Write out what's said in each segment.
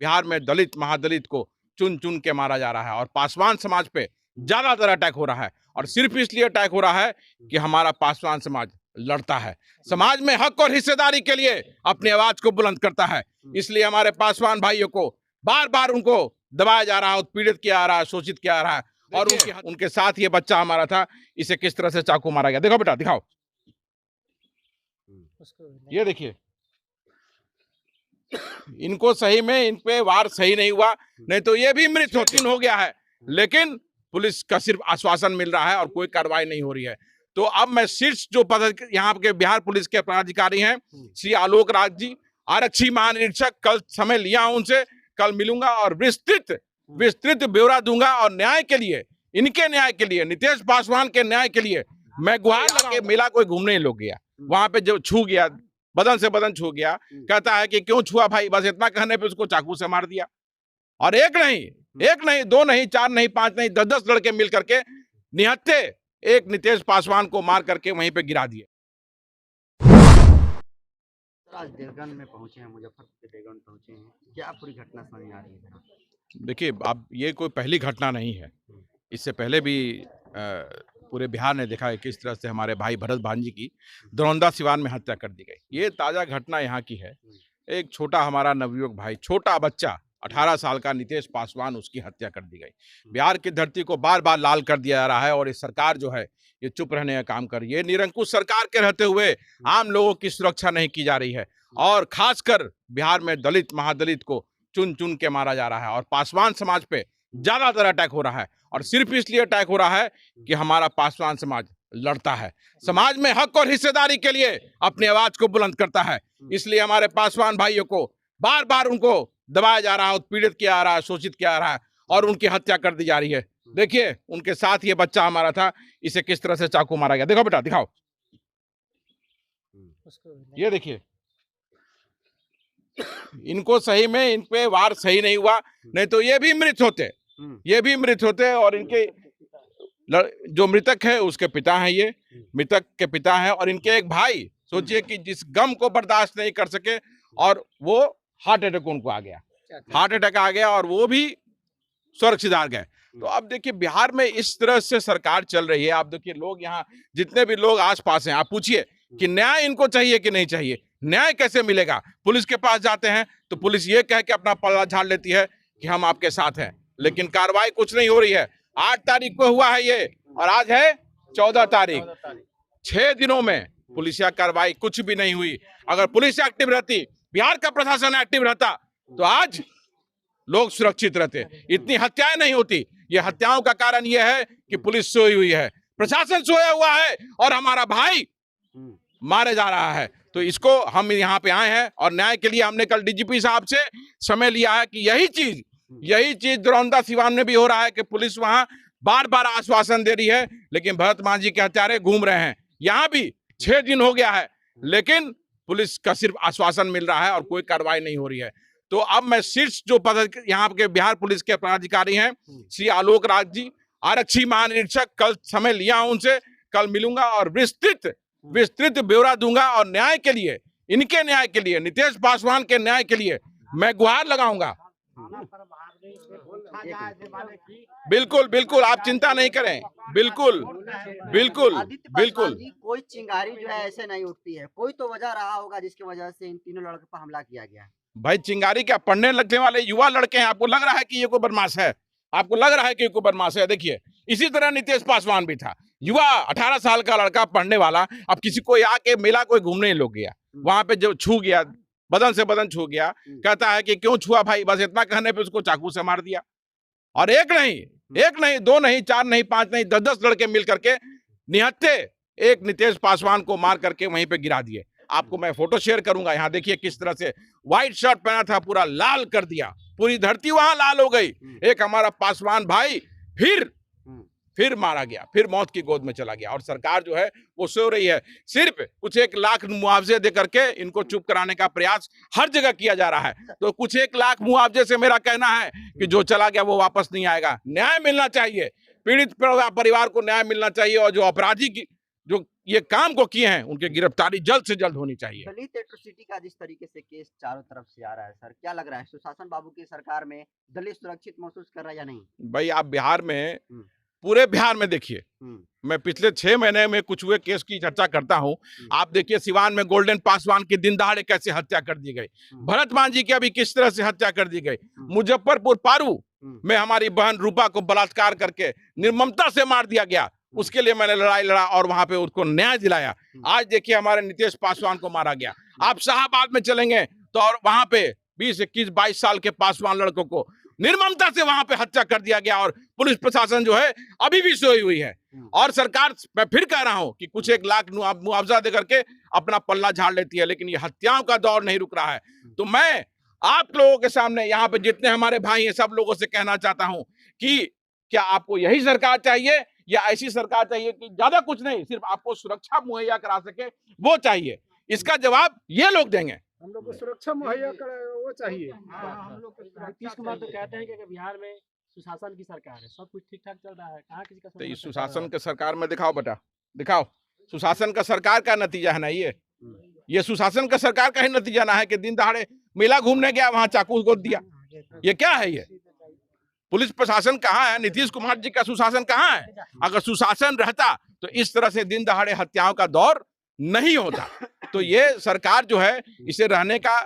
बिहार में दलित महादलित को चुन चुन के मारा जा रहा है और पासवान समाज पे ज्यादातर अटैक हो रहा है। और सिर्फ इसलिए अटैक हो रहा है कि हमारा पासवान समाज लड़ता है, समाज में हक और हिस्सेदारी के लिए अपनी आवाज को बुलंद करता है। इसलिए हमारे पासवान भाइयों को बार बार उनको दबाया जा रहा है, उत्पीड़ित किया जा रहा है, शोषित किया जा रहा है। और उनके साथ ये बच्चा हमारा था, इसे किस तरह से चाकू मारा गया। देखो बेटा, दिखाओ, ये देखिए, इनको सही में इन पे वार सही नहीं हुआ, नहीं तो ये भी मृत हो गया है। लेकिन पुलिस का सिर्फ आश्वासन मिल रहा है और कोई कार्रवाई नहीं हो रही है। तो अब मैं शीर्ष जो यहाँ के बिहार पुलिस के पदाधिकारी हैं, श्री आलोक राज जी, आरक्षी महानिरीक्षक, कल समय लिया हूं उनसे, कल मिलूंगा और विस्तृत ब्यौरा दूंगा। और न्याय के लिए, इनके न्याय के लिए, नितेश पासवान के न्याय के लिए मैं गुहार लगा के मेला कोई घूमने लोग गया, वहां पे जो छू गया, बदन से बदन छू गया, कहता है कि क्यों छुआ भाई, बस इतना कहने पे उसको चाकू से मार दिया। और एक नहीं, दो नहीं, चार नहीं, पांच नहीं, 10-10 लड़के मिल करके निहत्थे एक नितेश पासवान को मार करके वहीं पे गिरा दिए। आज देवगन में पहुंचे हैं, मुजफ्फरपुर के देवगन पहुंचे हैं, क्या पूरी घटना समझ आ रही है? देखिए, अब ये कोई पहली घटना नहीं है, इससे पहले भी पूरे बिहार ने देखा है किस तरह से हमारे भाई भरत भांजी की दरौंदा सिवान में हत्या कर दी गई। ये ताज़ा घटना यहाँ की है। एक छोटा हमारा नवयुवक भाई, छोटा बच्चा 18 साल का नितेश पासवान, उसकी हत्या कर दी गई। बिहार की धरती को बार बार लाल कर दिया जा रहा है और ये सरकार जो है ये चुप रहने का काम कर रही है। निरंकुश सरकार के रहते हुए आम लोगों की सुरक्षा नहीं की जा रही है और खासकर बिहार में दलित महादलित को चुन चुन के मारा जा रहा है और पासवान समाज पे ज्यादातर अटैक हो रहा है। और सिर्फ इसलिए अटैक हो रहा है कि हमारा पासवान समाज लड़ता है, समाज में हक और हिस्सेदारी के लिए अपनी आवाज को बुलंद करता है। इसलिए हमारे पासवान भाइयों को बार बार उनको दबाया जा रहा है, उत्पीड़ित किया जा रहा है, शोषित किया जा रहा है और उनकी हत्या कर दी जा रही है। देखिए, उनके साथ ये बच्चा हमारा था, इसे किस तरह से चाकू मारा गया। देखो बेटा, दिखाओ, ये देखिए, इनको सही में इन पे वार सही नहीं हुआ, नहीं तो ये भी मृत होते। और इनके जो मृतक है उसके पिता हैं, ये मृतक के पिता हैं और इनके एक भाई, सोचिए कि जिस गम को बर्दाश्त नहीं कर सके और वो हार्ट अटैक उनको आ गया और वो भी स्वर्ग सिधार गए। तो अब देखिए, बिहार में इस तरह से सरकार चल रही है। आप देखिए, लोग यहाँ जितने भी लोग आसपास हैं, आप पूछिए कि न्याय इनको चाहिए कि नहीं चाहिए, न्याय कैसे मिलेगा। पुलिस के पास जाते हैं तो पुलिस ये कह के अपना पल्ला झाड़ लेती है कि हम आपके साथ हैं, लेकिन कार्रवाई कुछ नहीं हो रही है। 8 तारीख को हुआ है ये और आज है 14 तारीख। 6 दिनों में पुलिसिया कार्रवाई कुछ भी नहीं हुई। अगर पुलिस एक्टिव रहती, बिहार का प्रशासन एक्टिव रहता तो आज लोग सुरक्षित रहते, इतनी हत्याएं नहीं होती। ये हत्याओं का कारण यह है कि पुलिस सोई हुई है, प्रशासन सोया हुआ है और हमारा भाई मारे जा रहा है। तो इसको हम यहाँ पे आए हैं और न्याय के लिए हमने कल डीजीपी साहब से समय लिया है कि यही चीज दरौंदा सिवान में भी हो रहा है कि पुलिस वहां बार बार आश्वासन दे रही है, लेकिन भरत भांजी के हत्यारे घूम रहे हैं। यहाँ भी 6 दिन हो गया है, लेकिन पुलिस का सिर्फ आश्वासन मिल रहा है और कोई कार्रवाई नहीं हो रही है। तो अब मैं शीर्ष जो यहाँ के बिहार पुलिस के पदाधिकारी हैं, श्री आलोक राज जी, आरक्षी महानिरीक्षक, कल समय लिया हूं उनसे, कल मिलूंगा और विस्तृत ब्यौरा दूंगा। और न्याय के लिए, इनके न्याय के लिए, नितेश पासवान के न्याय के लिए मैं गुहार लगाऊंगा। बिल्कुल, आप चिंता नहीं करें। बिल्कुल। कोई चिंगारी जो है ऐसे नहीं उठती है, कोई तो वजह रहा होगा जिसकी वजह से इन तीनों लड़कों पर हमला किया गया है। भाई, चिंगारी क्या, पढ़ने लगने वाले युवा लड़के हैं। आपको लग रहा है कि ये कोई बदमाश है? देखिए, इसी तरह नितेश पासवान भी था, युवा 18 साल का लड़का, पढ़ने वाला। अब किसी को आके मेला कोई घूमने लोग गया, वहां पे जो छू गया, बदन से बदन छू गया, कहता है कि क्यों छुआ भाई, बस इतना कहने पे उसको चाकू से मार दिया। और एक नहीं, दो नहीं, चार नहीं, पांच नहीं, 10-10 लड़के मिल करके निहत्थे एक नितेश पासवान को मार करके वहीं पे गिरा दिए। आपको मैं फोटो शेयर करूंगा। यहाँ देखिए किस तरह से व्हाइट शर्ट पहना था, पूरा लाल कर दिया, पूरी धरती वहां लाल हो गई। एक हमारा पासवान भाई फिर मारा गया, फिर मौत की गोद में चला गया। और सरकार जो है वो सो रही है। सिर्फ कुछ 1 लाख मुआवजे दे करके इनको चुप कराने का प्रयास हर जगह किया जा रहा है। तो कुछ 1 लाख मुआवजे से मेरा कहना है कि जो चला गया वो वापस नहीं आएगा। न्याय मिलना चाहिए, पीड़ित परिवार को न्याय मिलना चाहिए और जो अपराधी की जो ये काम को किए हैं उनकी गिरफ्तारी जल्द से जल्द होनी चाहिए। दलित एट्रोसिटी का जिस तरीके से केस चारों तरफ से आ रहा है सर, क्या लग रहा है सुशासन बाबू की सरकार में दलित सुरक्षित महसूस कर रहा है या नहीं? भाई आप बिहार में हम्म, पूरे बिहार में देखिए, हम्म, मैं पिछले 6 महीने में कुछ हुए केस की चर्चा करता हूं। हम्म, आप देखिए सिवान में गोल्डन पासवान की दिन दहाड़े कैसे हत्या कर दी गई, भरत मान जी की अभी किस तरह से हत्या कर दी गई, मुजफ्फरपुर पारू में हमारी बहन रूपा को बलात्कार करके निर्ममता से मार दिया गया, उसके लिए मैंने लड़ाई लड़ा और वहां पे उसको न्याय दिलाया। आज देखिए हमारे नीतीश पासवान को मारा गया। आप शाहबाद में चलेंगे तो और वहां पे 20, 21, 22 साल के पासवान लड़कों को निर्ममता से वहां पे हत्या कर दिया गया और पुलिस प्रशासन जो है अभी भी सोई हुई है। और सरकार, मैं फिर कह रहा हूं कि कुछ 1 लाख मुआवजा दे करके अपना पल्ला झाड़ लेती है, लेकिन ये हत्याओं का दौर नहीं रुक रहा है। तो मैं आप लोगों के सामने यहाँ पे जितने हमारे भाई हैं सब लोगों से कहना चाहता हूं कि क्या आपको यही सरकार चाहिए या ऐसी सरकार चाहिए कि ज्यादा कुछ नहीं, सिर्फ आपको सुरक्षा मुहैया करा सके, वो चाहिए? इसका जवाब ये लोग देंगे। हम लोग को सुरक्षा मुहैया वो चाहिए। हम लोग नीतीश कुमार तो कहते हैं कि बिहार में सुशासन की सरकार है, सब कुछ ठीक ठाक चल रहा है, कहाँ किसी का तो इस सुशासन के सरकार में दिखाओ बेटा, दिखाओ सुशासन का सरकार का नतीजा है ना ये सुशासन का सरकार का ही नतीजा ना है कि दिन दहाड़े मेला घूमने गया वहां चाकू को दिया। ये क्या है? ये पुलिस प्रशासन कहाँ है? नीतीश कुमार जी का सुशासन कहाँ है? अगर सुशासन रहता तो इस तरह से दिन दहाड़े हत्याओं का दौर नहीं होता। तो ये सरकार जो है इसे रहने का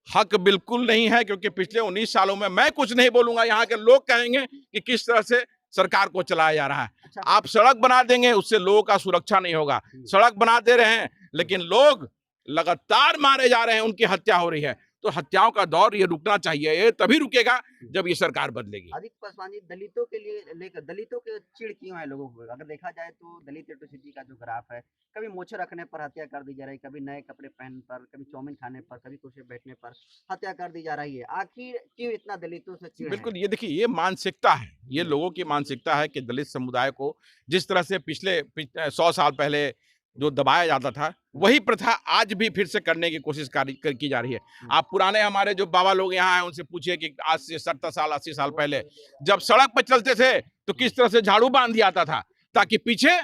हक बिल्कुल नहीं है, क्योंकि पिछले 19 सालों में मैं कुछ नहीं बोलूंगा, यहाँ के लोग कहेंगे कि किस तरह से सरकार को चलाया जा रहा है। आप सड़क बना देंगे, उससे लोगों का सुरक्षा नहीं होगा। सड़क बना दे रहे हैं लेकिन लोग लगातार मारे जा रहे हैं, उनकी हत्या हो रही है। तो हत्याओं का दौर ये रुकना चाहिए, ये तभी रुकेगा जब ये सरकार बदलेगी। आदित्य पासवान जी, दलितों के लिए लेकर दलितों के चिढ़ क्यों है लोगों को? अगर देखा जाए तो दलित एट्रोसिटी का जो ग्राफ है, कभी मोछे रखने पर हत्या कर दी जा रही है, कभी नए कपड़े पहनने पर, कभी चाउमीन खाने पर, कभी कुर्सी बैठने पर हत्या कर दी जा रही है। आखिर क्यों इतना दलितों से चिढ़ है? बिल्कुल, ये देखिए ये मानसिकता है, ये लोगों की मानसिकता है कि दलित समुदाय को जिस तरह से पिछले 100 साल पहले जो दबाया जाता था, वही प्रथा आज भी फिर से करने की कोशिश की जा रही है। आप पुराने हमारे जो बाबा लोग यहाँ हैं उनसे पूछिए कि आज से 70 साल 80 साल पहले जब सड़क पर चलते थे तो किस तरह से झाड़ू बांध दिया जाता था, ताकि पीछे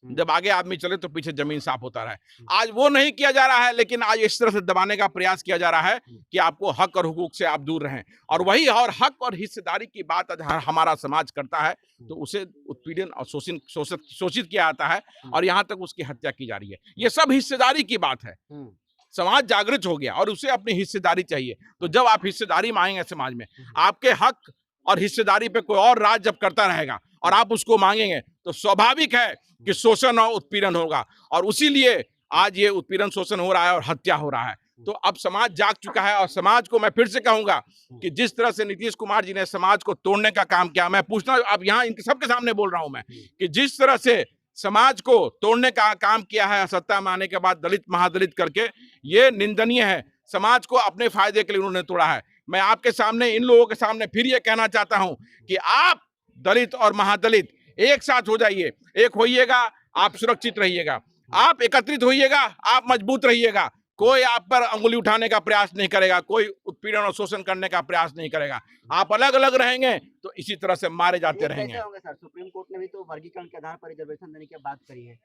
जब आगे आदमी चले तो पीछे जमीन साफ होता रहे। आज वो नहीं किया जा रहा है, लेकिन आज इस तरह से दबाने का प्रयास किया जा रहा है कि आपको हक और हुकूक से आप दूर रहें। और वही और हक और हिस्सेदारी की बात हमारा समाज करता है तो उसे उत्पीड़न और शोषित किया जाता है और यहाँ तक उसकी हत्या की जा रही है। ये सब हिस्सेदारी की बात है। समाज जागृत हो गया और उसे अपनी हिस्सेदारी चाहिए। तो जब आप हिस्सेदारी मांगेंगे समाज में, आपके हक और हिस्सेदारी पे कोई और राज जब करता रहेगा और आप उसको मांगेंगे तो स्वाभाविक है कि शोषण और उत्पीड़न होगा। और उसीलिए आज ये उत्पीड़न शोषण हो रहा है और हत्या हो रहा है। तो अब समाज जाग चुका है और समाज को मैं फिर से कहूंगा कि जिस तरह से नीतीश कुमार जी ने समाज को तोड़ने का काम किया, मैं पूछना अब यहाँ इनके सबके सामने बोल रहा हूं मैं कि जिस तरह से समाज को तोड़ने का काम किया है सत्ता में आने के बाद दलित महादलित करके, ये निंदनीय है। समाज को अपने फायदे के लिए उन्होंने तोड़ा है। मैं आपके सामने इन लोगों के सामने फिर ये कहना चाहता हूं कि आप दलित और महादलित एक साथ हो जाइए, एक होइएगा, आप सुरक्षित रहिएगा। आप एकत्रित होइएगा, आप मजबूत रहिएगा। कोई आप पर अंगुली उठाने का प्रयास नहीं करेगा, कोई उत्पीड़न और शोषण करने का प्रयास नहीं करेगा। आप अलग अलग रहेंगे तो इसी तरह से मारे जाते रहेंगे। कैसे होंगे सर? सुप्रीम कोर्ट ने भी तो वर्गीकरण के आधार पर रिजर्वेशन देने की बात करी है।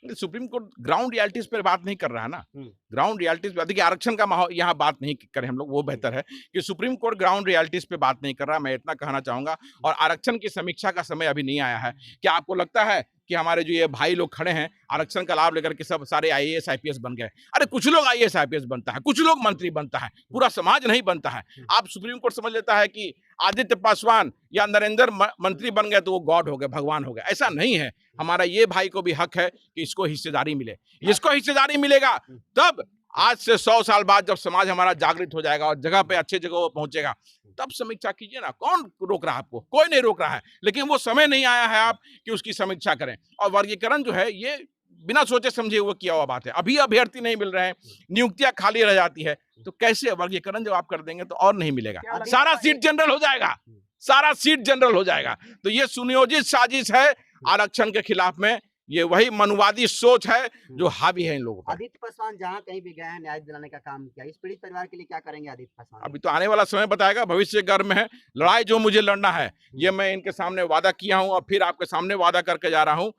सुप्रीम कोर्ट ग्राउंड रियलिटीज पर बात नहीं कर रहा है ना। ग्राउंड रियलिटीज पे देखिए, आरक्षण का माहौल यहाँ बात नहीं करें हम लोग, वो बेहतर है कि सुप्रीम कोर्ट ग्राउंड रियलिटीज पे बात नहीं कर रहा। मैं इतना कहना चाहूंगा। और आरक्षण की समीक्षा का समय अभी नहीं आया है। क्या आपको लगता है कि हमारे जो ये भाई लोग खड़े हैं आरक्षण का लाभ लेकर के सब सारे IAS IPS बन गए? अरे कुछ लोग IAS IPS बनता है, कुछ लोग मंत्री बनता है, पूरा समाज नहीं बनता है। आप सुप्रीम कोर्ट समझ लेता है कि आदित्य पासवान या नरेंद्र मंत्री बन गए तो वो गॉड हो गए, भगवान हो गए। ऐसा नहीं है। हमारा ये भाई को भी हक है कि इसको हिस्सेदारी मिले। इसको हिस्सेदारी मिलेगा तब आज से 100 साल बाद जब समाज हमारा जागृत हो जाएगा और जगह पे अच्छे जगह पहुंचेगा, तब समीक्षा कीजिए ना। कौन रोक रहा है आपको? कोई नहीं रोक रहा है, लेकिन वो समय नहीं आया है आप कि उसकी समीक्षा करें। और वर्गीकरण जो है ये बिना सोचे समझे हुए किया हुआ बात है। अभी अभ्यर्थी नहीं मिल रहे हैं, नियुक्तियां खाली रह जाती है, तो कैसे वर्गीकरण जब आप कर देंगे तो और नहीं मिलेगा। सारा सीट जनरल हो जाएगा, सारा सीट जनरल हो जाएगा। तो ये सुनियोजित साजिश है आरक्षण के खिलाफ में। ये वही मनुवादी सोच है जो हावी है इन लोगों पर। आदित्य पासवान जहाँ कहीं भी गए हैं न्याय दिलाने का काम किया। इस पीड़ित परिवार के लिए क्या करेंगे आदित्य पासवान? अभी तो आने वाला समय बताएगा, भविष्य गर्म है। लड़ाई जो मुझे लड़ना है ये मैं इनके सामने वादा किया हूं और फिर आपके सामने वादा करके जा रहा हूं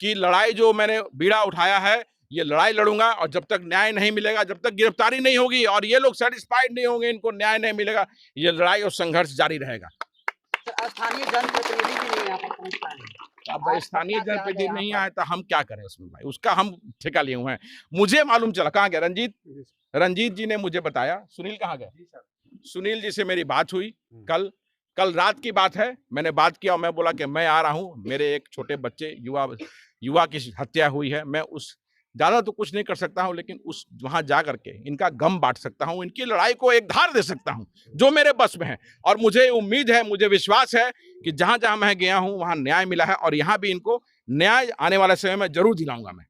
कि लड़ाई जो मैंने बीड़ा उठाया है, ये लड़ाई लड़ूंगा, और जब तक न्याय नहीं मिलेगा, जब तक गिरफ्तारी नहीं होगी और ये लोग सेटिस्फाइड नहीं होंगे, इनको न्याय नहीं मिलेगा, ये लड़ाई और संघर्ष जारी रहेगा। सर, स्थानीय जनप्रतिनिधि भी नहीं यहाँ पर पहुंच पाए हैं। अब स्थानीय जनप्रतिनिधि नहीं आए तो हम क्या करें उसमें भाई, उसका हम ठेका लिए हुए हैं। मुझे मालूम चला, कहाँ गया रंजीत जी ने मुझे बताया। सुनील कहाँ गया? सुनील जी से मेरी बात हुई कल रात की बात है। मैंने बात किया और मैं बोला कि मैं आ रहा हूँ, मेरे एक छोटे बच्चे युवा की हत्या हुई है, मैं उस ज्यादा तो कुछ नहीं कर सकता हूं, लेकिन उस वहां जा करके इनका गम बांट सकता हूं, इनकी लड़ाई को एक धार दे सकता हूं जो मेरे बस में है। और मुझे उम्मीद है, मुझे विश्वास है कि जहां जहां मैं गया हूं वहां न्याय मिला है, और यहां भी इनको न्याय आने वाले समय में जरूर दिलाऊंगा मैं।